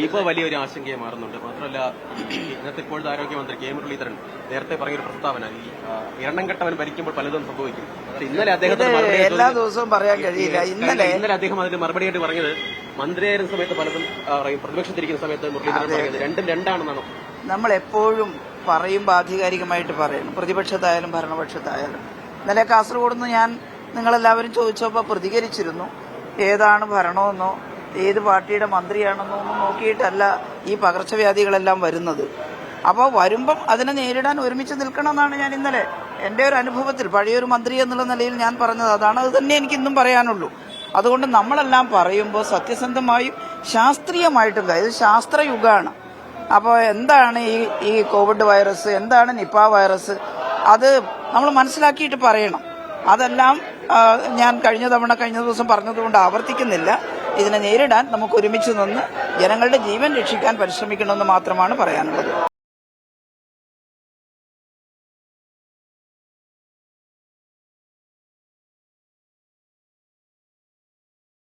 ഇപ്പോൾ വലിയൊരു ആശങ്കയെ മാറുന്നുണ്ട്. മാത്രമല്ല ഇന്നത്തെ ഇപ്പോഴത്തെ ആരോഗ്യമന്ത്രി കെ മുരളീധരൻ നേരത്തെ പറഞ്ഞൊരു പ്രസ്താവന, ഈ എണ്ണം കെട്ടവൻ ഭരിക്കുമ്പോൾ പലതും സംഭവിക്കും. ഇന്നലെ അദ്ദേഹത്തിന് എല്ലാ ദിവസവും പറയാൻ കഴിയില്ല. ഇന്നലെ അദ്ദേഹം അതിന് മറുപടിയായിട്ട് പറഞ്ഞത് മന്ത്രിയായിരുന്ന സമയത്ത് പലതും പ്രതിപക്ഷത്തിരിക്കുന്ന സമയത്ത് മുരളീധരൻ പറഞ്ഞത് രണ്ടും രണ്ടാണെന്നാണ്. നമ്മൾ എപ്പോഴും പറയുമ്പോൾ ആധികാരികമായിട്ട് പറയണം, പ്രതിപക്ഷത്തായാലും ഭരണപക്ഷത്തായാലും. ഇന്നലെ കാസർഗോഡ് നിന്ന് ഞാൻ നിങ്ങളെല്ലാവരും ചോദിച്ചപ്പോൾ പ്രതികരിച്ചിരുന്നു. ഏതാണ് ഭരണമെന്നോ ഏത് പാർട്ടിയുടെ മന്ത്രിയാണെന്നോ ഒന്നും നോക്കിയിട്ടല്ല ഈ പകർച്ചവ്യാധികളെല്ലാം വരുന്നത്. അപ്പോൾ വരുമ്പം അതിനെ നേരിടാൻ ഒരുമിച്ച് നിൽക്കണമെന്നാണ് ഞാൻ ഇന്നലെ എൻ്റെ ഒരു അനുഭവത്തിൽ പഴയൊരു മന്ത്രി എന്നുള്ള നിലയിൽ ഞാൻ പറഞ്ഞത് അതാണ്. അത് തന്നെ എനിക്ക് ഇന്നും പറയാനുള്ളൂ. അതുകൊണ്ട് നമ്മളെല്ലാം പറയുമ്പോൾ സത്യസന്ധമായും ശാസ്ത്രീയമായിട്ടും, ഇത് ശാസ്ത്രയുഗമാണ്. അപ്പോൾ എന്താണ് ഈ കോവിഡ് വൈറസ്, എന്താണ് നിപ്പ വൈറസ്, അത് നമ്മൾ മനസ്സിലാക്കിയിട്ട് പറയണം. അതെല്ലാം ഞാൻ കഴിഞ്ഞ ദിവസം പറഞ്ഞതുകൊണ്ട് ആവർത്തിക്കുന്നില്ല. ഇതിനെ നേരിടാൻ നമുക്ക് ഒരുമിച്ച് നിന്ന് ജനങ്ങളുടെ ജീവൻ രക്ഷിക്കാൻ പരിശ്രമിക്കണമെന്ന് മാത്രമാണ് പറയാനുള്ളത്.